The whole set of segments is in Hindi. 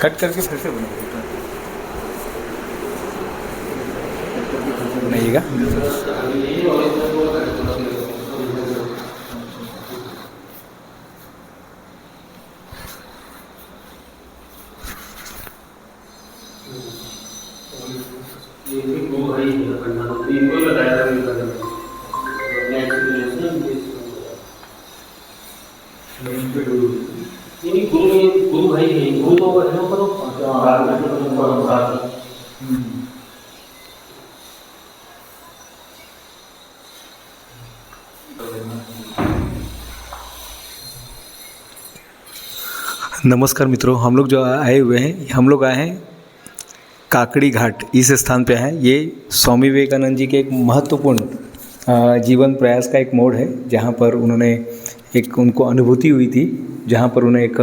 कट करके फिर से बनाइएगा। गुरु भाई है, गुरु तो है ना, पर नमस्कार मित्रों, हम लोग जो आए हुए हैं, हम लोग आए हैं काकड़ी घाट। इस स्थान पे हैं। ये स्वामी विवेकानंद जी के एक महत्वपूर्ण जीवन प्रयास का एक मोड़ है, जहाँ पर उन्होंने एक उनको अनुभूति हुई थी, जहाँ पर उन्हें एक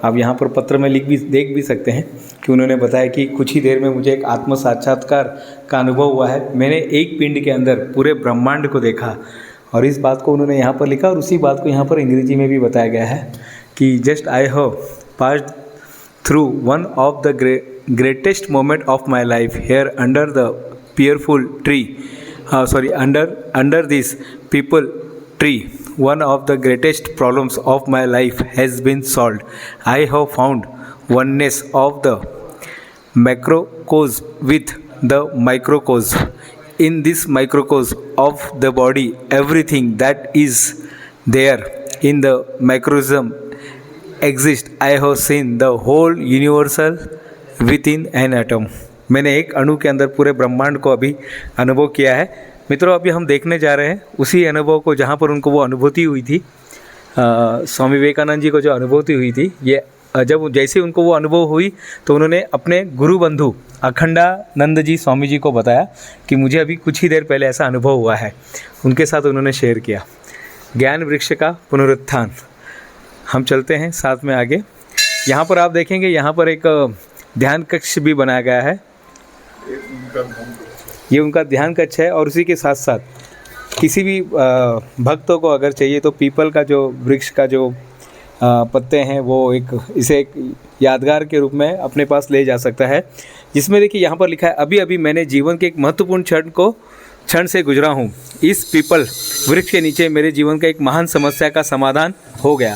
आप यहाँ पर पत्र में देख भी सकते हैं कि उन्होंने बताया कि कुछ ही देर में मुझे एक आत्म साक्षात्कार का अनुभव हुआ है। मैंने एक पिंड के अंदर पूरे ब्रह्मांड को देखा, और इस बात को उन्होंने यहाँ पर लिखा, और उसी बात को यहाँ पर अंग्रेजी में भी बताया गया है कि just I have passed through one of the greatest moment of my life here under the peerful tree, under this people tree. One of the greatest problems of my life has been solved. I have found oneness of the macrocosm with the microcosm. In this microcosm of the body, everything that is there in the macrocosm exists. I have seen the whole universal within an atom. मैंने एक अणु के अंदर पूरे ब्रह्मांड को अभी अनुभव किया है। मित्रों, अभी हम देखने जा रहे हैं उसी अनुभव को, जहाँ पर उनको वो अनुभूति हुई थी, स्वामी विवेकानंद जी को जो अनुभूति हुई थी। ये जब जैसे उनको वो अनुभव हुई तो उन्होंने अपने गुरु बंधु अखंडानंद जी स्वामी जी को बताया कि मुझे अभी कुछ ही देर पहले ऐसा अनुभव हुआ है। उनके साथ उन्होंने शेयर किया। ज्ञान वृक्ष का पुनरुत्थान। हम चलते हैं साथ में आगे। यहाँ पर आप देखेंगे, यहाँ पर एक ध्यान कक्ष भी बनाया गया है। ये उनका ध्यान कक्ष है, और उसी के साथ साथ किसी भी भक्तों को अगर चाहिए तो पीपल का जो वृक्ष का जो पत्ते हैं, वो इसे एक यादगार के रूप में अपने पास ले जा सकता है। जिसमें देखिए यहाँ पर लिखा है, अभी अभी मैंने जीवन के एक महत्वपूर्ण क्षण से गुजरा हूँ। इस पीपल वृक्ष के नीचे मेरे जीवन का एक महान समस्या का समाधान हो गया।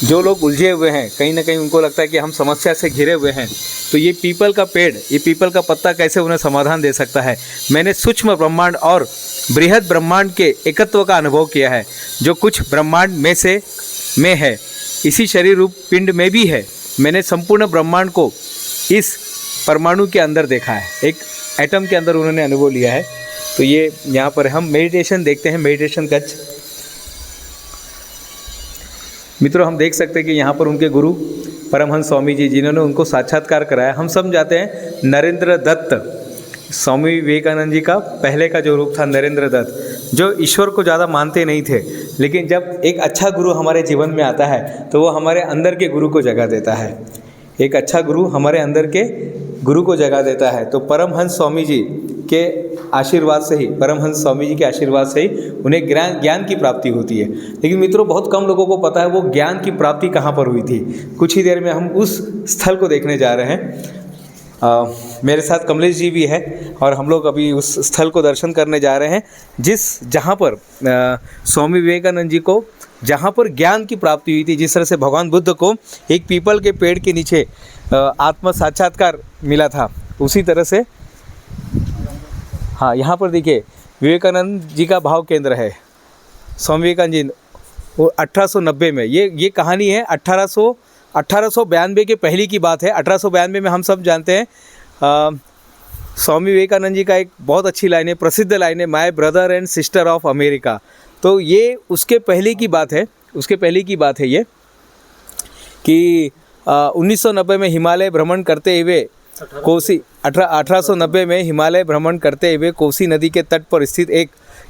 जो लोग उलझे हुए हैं, कहीं ना कहीं उनको लगता है कि हम समस्या से घिरे हुए हैं, तो ये पीपल का पेड़, ये पीपल का पत्ता कैसे उन्हें समाधान दे सकता है। मैंने सूक्ष्म ब्रह्मांड और बृहद ब्रह्मांड के एकत्व का अनुभव किया है, जो कुछ ब्रह्मांड में है, इसी शरीर रूप पिंड में भी है। मैंने संपूर्ण ब्रह्मांड को इस परमाणु के अंदर देखा है, एक एटम के अंदर उन्होंने अनुभव लिया है। तो ये यहाँ पर हम मेडिटेशन देखते हैं, मेडिटेशन कक्ष। मित्रों, हम देख सकते हैं कि यहाँ पर उनके गुरु परमहंस स्वामी जी, जिन्होंने उनको साक्षात्कार कराया। हम सब जानते हैं नरेंद्र दत्त, स्वामी विवेकानंद जी का पहले का जो रूप था नरेंद्र दत्त, जो ईश्वर को ज़्यादा मानते नहीं थे, लेकिन जब एक अच्छा गुरु हमारे जीवन में आता है तो वो हमारे अंदर के गुरु को जगा देता है। एक अच्छा गुरु हमारे अंदर के गुरु को जगा देता है। तो परमहंस स्वामी जी के आशीर्वाद से ही, परमहंस स्वामी जी के आशीर्वाद से ही उन्हें ज्ञान की प्राप्ति होती है। लेकिन मित्रों, बहुत कम लोगों को पता है वो ज्ञान की प्राप्ति कहाँ पर हुई थी। कुछ ही देर में हम उस स्थल को देखने जा रहे हैं। मेरे साथ कमलेश जी भी है, और हम लोग अभी उस स्थल को दर्शन करने जा रहे हैं, जहाँ पर स्वामी विवेकानंद जी को, जहाँ पर ज्ञान की प्राप्ति हुई थी। जिस तरह से भगवान बुद्ध को एक पीपल के पेड़ के नीचे आत्म साक्षात्कार मिला था, उसी तरह से हाँ, यहाँ पर देखिए विवेकानंद जी का भाव केंद्र है। स्वामी विवेकानंद जी वो 1890 में, ये कहानी है 1892 के पहले की बात है। 1892 में हम सब जानते हैं स्वामी विवेकानंद जी का एक बहुत अच्छी लाइन है, प्रसिद्ध लाइन है, my brother and sister of America. तो ये उसके पहले की बात है, ये कि 1990 में हिमालय भ्रमण करते हुए कोसी 1890 में हिमालय भ्रमण करते हुए कोसी नदी के तट पर स्थित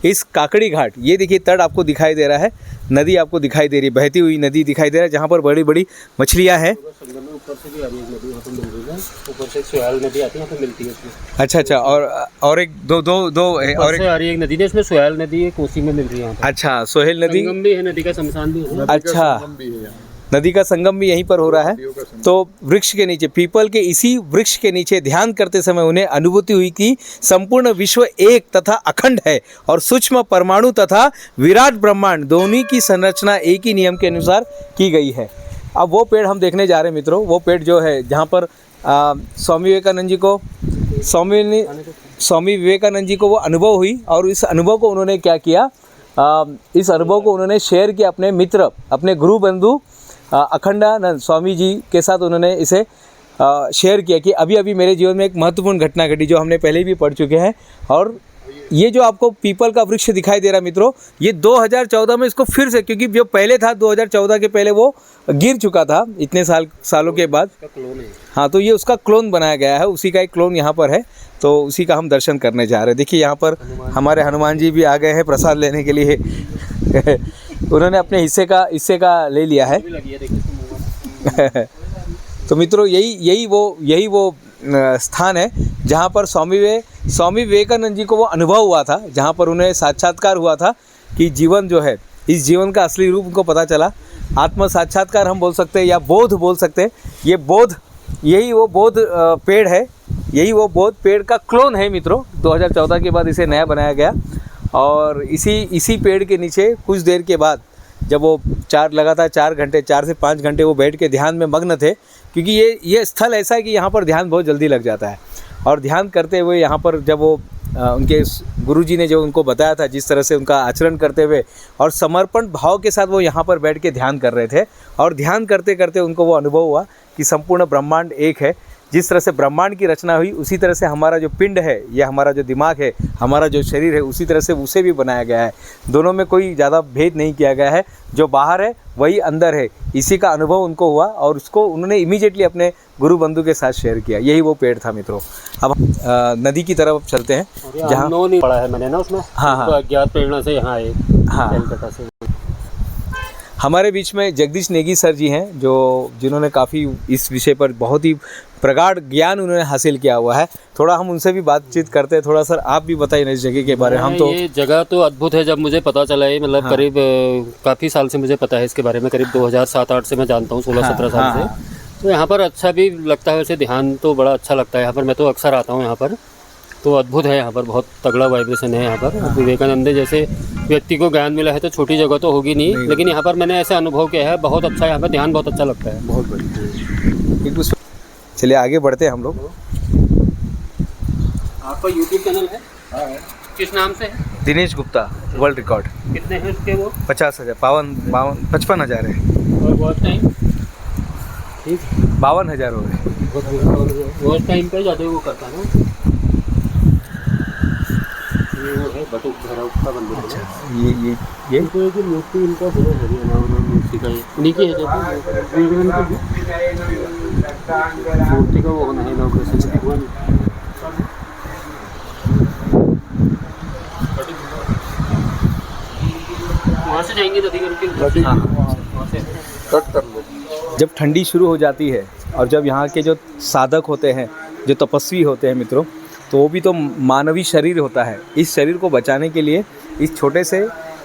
इस काकड़ी घाट, ये देखिए तट आपको दिखाई दे रहा है, नदी आपको दिखाई दे रही है, बहती हुई नदी दिखाई दे रहा है, जहाँ पर बड़ी बड़ी मछलियाँ हैं। ऊपर से भी आ रही है नदी, वहाँ पे मिल रही है, ऊपर से सोयाल नदी आती है, वहाँ पे मिलती है उसमें। अच्छा, और एक दो और एक आ रही है एक नदी, इसमें सोयाल नदी है, कोसी में मिल रही है। अच्छा, सोहेल नदी भी है, नदी का शमशान भी है। अच्छा, नदी का संगम भी यहीं पर हो रहा है। तो वृक्ष के नीचे, पीपल के इसी वृक्ष के नीचे ध्यान करते समय उन्हें अनुभूति हुई कि संपूर्ण विश्व एक तथा अखंड है और सूक्ष्म परमाणु तथा विराट ब्रह्मांड दोनों की संरचना एक ही नियम के अनुसार की गई है। अब वो पेड़ हम देखने जा रहे हैं मित्रों, वो पेड़ जो है जहाँ पर स्वामी विवेकानंद जी को स्वामी विवेकानंद जी को वो अनुभव हुई और इस अनुभव को उन्होंने क्या किया, इस अनुभव को उन्होंने शेयर किया अपने मित्र, अपने गुरु बंधु अखंडानंद स्वामी जी के साथ उन्होंने इसे शेयर किया कि अभी अभी मेरे जीवन में एक महत्वपूर्ण घटना घटी जो हमने पहले भी पढ़ चुके हैं। और ये जो आपको पीपल का वृक्ष दिखाई दे रहा है मित्रों, ये 2014 में इसको फिर से, क्योंकि जो पहले था 2014 के पहले वो गिर चुका था इतने सालों के बाद। हाँ, तो ये उसका क्लोन बनाया गया है, उसी का एक क्लोन यहाँ पर है, तो उसी का हम दर्शन करने जा रहे हैं। देखिए यहाँ पर हमारे हनुमान जी भी आ गए हैं प्रसाद लेने के लिए उन्होंने अपने हिस्से का ले लिया है तो मित्रों यही वो स्थान है जहाँ पर स्वामी विवेकानंद जी को वो अनुभव हुआ था, जहाँ पर उन्हें साक्षात्कार हुआ था कि जीवन जो है, इस जीवन का असली रूप उनको पता चला। आत्म साक्षात्कार हम बोल सकते हैं या बोध बोल सकते हैं। ये बोध, यही वो बोध पेड़ है, यही वो बोध पेड़ का क्लोन है मित्रों। 2014 के बाद इसे नया बनाया गया और इसी पेड़ के नीचे कुछ देर के बाद जब वो लगातार 4 से 5 घंटे वो बैठ के ध्यान में मग्न थे, क्योंकि ये स्थल ऐसा है कि यहाँ पर ध्यान बहुत जल्दी लग जाता है। और ध्यान करते हुए यहाँ पर जब वो उनके गुरुजी ने जो उनको बताया था, जिस तरह से उनका आचरण करते हुए और समर्पण भाव के साथ वो यहाँ पर बैठ के ध्यान कर रहे थे, और ध्यान करते करते उनको वो अनुभव हुआ कि संपूर्ण ब्रह्मांड एक है। जिस तरह से ब्रह्मांड की रचना हुई उसी तरह से हमारा जो पिंड है, या हमारा जो दिमाग है, हमारा जो शरीर है, उसी तरह से उसे भी बनाया गया है। दोनों में कोई ज़्यादा भेद नहीं किया गया है, जो बाहर है वही अंदर है। इसी का अनुभव उनको हुआ और उसको उन्होंने इमीडिएटली अपने गुरु बंधु के साथ शेयर किया। यही वो पेड़ था मित्रों। अब नदी की तरफ चलते हैं जहाँ नहीं पढ़ा है मैंने ना उसमें। हाँ, अज्ञात प्रेरणा से यहाँ आए। हाँ, कलकत्ता से। हमारे बीच में जगदीश नेगी सर जी हैं, जिन्होंने काफ़ी इस विषय पर बहुत ही प्रगाढ़ ज्ञान उन्होंने हासिल किया हुआ है। थोड़ा हम उनसे भी बातचीत करते हैं। थोड़ा सर आप भी बताइए इस जगह के बारे में। हम तो ये जगह तो अद्भुत है। जब मुझे पता चला है, मतलब करीब काफ़ी साल से मुझे पता है इसके बारे में, करीब 2007-8 से मैं जानता हूँ, 16-17 साल से। तो यहाँ पर अच्छा भी लगता है, वैसे ध्यान तो बड़ा अच्छा लगता है यहाँ पर। मैं तो अक्सर आता हूँ यहाँ पर, तो अद्भुत है यहाँ पर, बहुत तगड़ा वाइब्रेशन है यहाँ पर। विवेकानंद जैसे व्यक्ति को ज्ञान मिला है तो छोटी जगह तो होगी नहीं, लेकिन यहाँ पर मैंने ऐसा अनुभव किया है, बहुत अच्छा यहाँ पर ध्यान बहुत अच्छा लगता है। बहुत बढ़िया। चलिए आगे बढ़ते हैं हम लोग। आपका यूट्यूब चैनल है? हाँ। किस नाम से है? Dinesh Gupta world record. कितने हैं उसके? वो 50,000 55,000 है। और बहुत टाइम? ठीक, 52,000 हो गए। बहुत टाइम पे ज़्यादा वो करता ना। वो है बटुक भैरव का मंदिर। अच्छा, ये जो मूर्ति इनका बहुत बढ़िया ना, मूर्ति का उन्हीं की है जो मूर्ति का वो होना है इनॉग्रेशन भगवान। वहाँ से जाएंगे नदी करके। हाँ, वहाँ से कट कर लो। जब ठंडी शुरू हो जाती है और जब यहाँ के जो साधक होते हैं, जो तपस्वी होते हैं मित्रों, तो वो भी तो मानवी शरीर होता है। इस शरीर को बचाने के लिए इस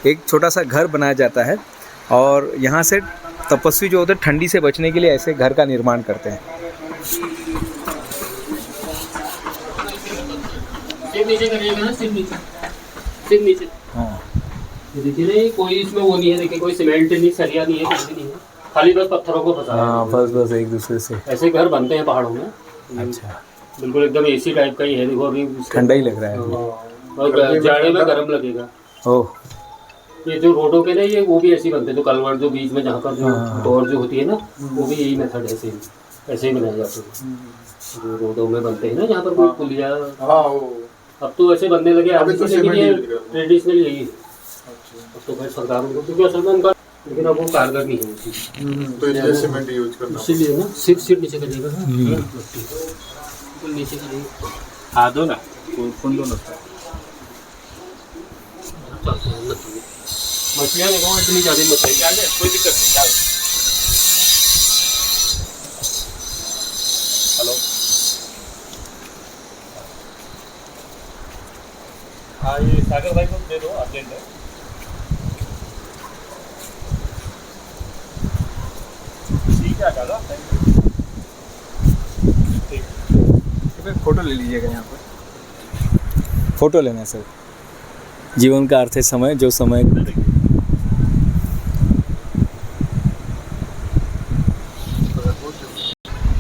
एक छोटा सा घर बनाया जाता है, और यहाँ से तपस्वी जो होते हैं ठंडी से बचने के लिए ऐसे घर का निर्माण करते हैं। हाँ, देखिए ना, कोई इसमें वो नहीं है, देखिए कोई सीमेंट नहीं, सरिया नहीं है, कुछ भी नहीं है, खाली बस पत्थरों को फंसा है। हाँ, बस एक दूसरे से ऐसे घर बनते हैं पहाड़ों में। अच्छा, बिल्कुल एकदम एसी टाइप का ही है। देखो अभी ठंडा ही लग रहा है और जाड़े में गर्म लगेगा। ओह, ये जो रोडों के ना, ये वो भी ऐसे ही बनते हैं। जो कलवट जो बीच में जहाँ पर जो दौड़ जो होती है ना, वो भी यही मेथड ऐसे ही बनाए जाते हैं। जो रोडों में बनते हैं ना, जहाँ पर कोई पुलिया, अब तो ऐसे बनने लगे आगे तो, लेकिन ये ट्रेडिशनल यही है। अब तो खैर सरकार उनको, क्योंकि असल में उनका, लेकिन अब वो कारगर नहीं है, तो इसलिए सीमेंट यूज करना, इसीलिए ना सिर्फ नीचे करिएगा, बिल्कुल नीचे करिएगा। हाँ, दो ना, कौन दो ना मछलियाँ देखो, इतनी ज़्यादा मछली क्या है, कोई दिक्कत नहीं। डाल हेलो, हाँ, ये सागर भाई को दे दो अर्जेंट है। फोटो ले लीजिएगा यहाँ पर। फोटो लेना है सर। जीवन का अर्थ है समय, जो समय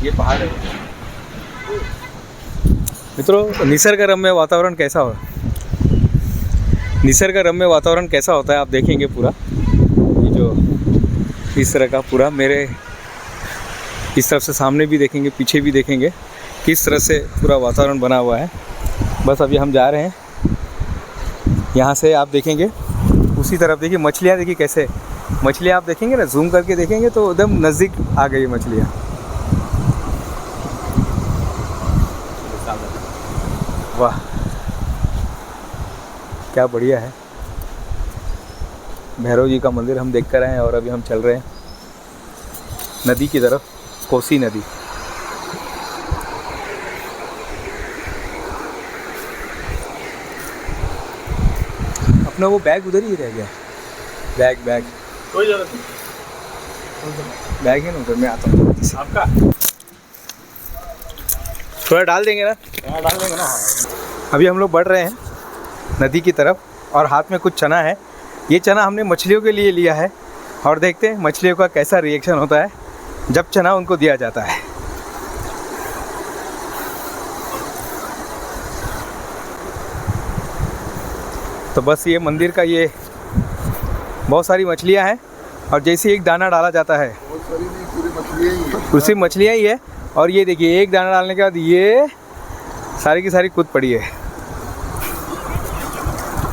ये पहाड़ है। मित्रों, निसर्ग रम्य वातावरण कैसा हो, निसर्ग रम्य वातावरण कैसा होता है आप देखेंगे पूरा। ये जो इस तरह का पूरा मेरे इस तरफ से सामने भी देखेंगे, पीछे भी देखेंगे, किस तरह से पूरा वातावरण बना हुआ है। बस अभी हम जा रहे हैं यहाँ से। आप देखेंगे उसी तरफ, देखिए मछलियाँ, देखिए कैसे मछलियाँ आप देखेंगे ना, जूम करके देखेंगे तो एकदम नज़दीक आ गई मछलियाँ। वाह, क्या बढ़िया है। भैरव जी का मंदिर हम देख कर आए हैं और अभी हम चल रहे हैं नदी की तरफ, कोसी नदी। अपना वो बैग उधर ही रह गया। बैग कोई जरूरत नहीं, बैग है ना उधर, मैं आता हूँ आपका थोड़ा डाल देंगे ना। डाल देंगे ना। अभी हम लोग बढ़ रहे हैं नदी की तरफ और हाथ में कुछ चना है। ये चना हमने मछलियों के लिए लिया है और देखते हैं मछलियों का कैसा रिएक्शन होता है जब चना उनको दिया जाता है। तो बस ये मंदिर का ये बहुत सारी मछलियाँ हैं और जैसे एक दाना डाला जाता है, बहुत सारी नहीं, पूरी मछलियाँ ही है। उसी मछलियाँ ही है। और ये देखिए, एक दाना डालने के बाद ये सारी की सारी कूद पड़ी है।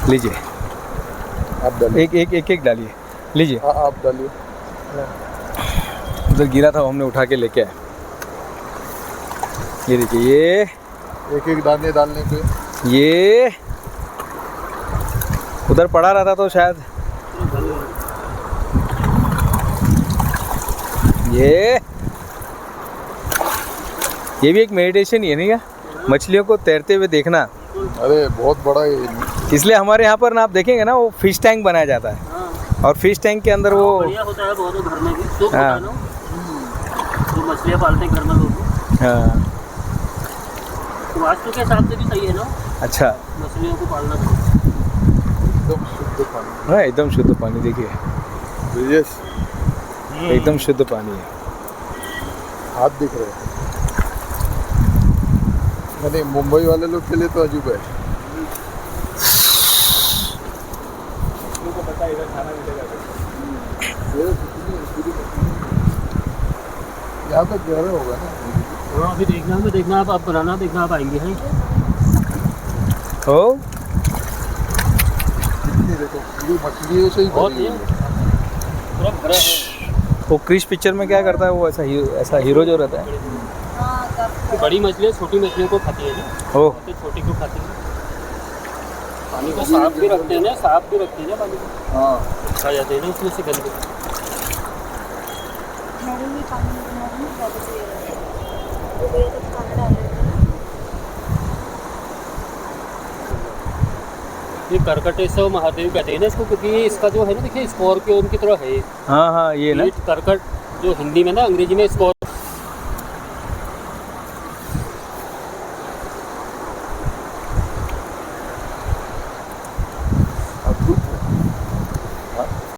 लीजिए, आप डालिए। एक डालिए, लीजिए। आप डालिए। उधर गिरा था, हमने उठा के लेके आए। ये देखिए, ये एक दाने डालने पे ये उधर पड़ा रहता तो शायद ये भी एक मेडिटेशन ही है, नहीं क्या? मछलियों को तैरते हुए देखना। अरे बहुत बड़ा है। इसलिए हमारे यहाँ पर ना आप देखेंगे ना, वो फिश टैंक बनाया जाता है और फिश टैंक के अंदर वो बढ़िया होता है बहुत घर में भी तो हाँ। जो मछलियाँ पालते हैं घर में लोग, हाँ, तो वास्तु के हिसाब से भी सही है ना अच्छा, मछलियों को पालना। एकदम शुद्ध पानी। हाँ एकदम शुद्ध पानी। देखिए ब्रिजेश, एकदम शुद्ध पानी है। हाथ दिख रहे हैं। नहीं, मुंबई वाले लोग के लिए तो अजूबा है। यहाँ पे गहरा होगा ना। हाँ, अभी देखना आप बनाना देखना आप आएंगे हैं। ओ कितनी देखो, पूरी मछलियों से ही बहुत भरी है, हुई है। पूरा भरा है। वो क्रिश पिक्चर में क्या करता है वो, ऐसा हीरो जो रहता है, बड़ी मछलियाँ छोटी मछलियों को खाती है ना, ओ तो छोटी को खाती है। पानी को साफ भी रखते हैं ना, पानी को हाँ, खा जाते हैं ना उसमें से गंदगी। ये कर्कटेश्वर महादेव कहते हैं ना इसको, क्योंकि ये इसका जो है ना, देखिए स्कॉर्पियोन की तरह है। हाँ हाँ, ये ना कर्कट जो हिंदी में ना, अंग्रेजी में स्कॉर्पियो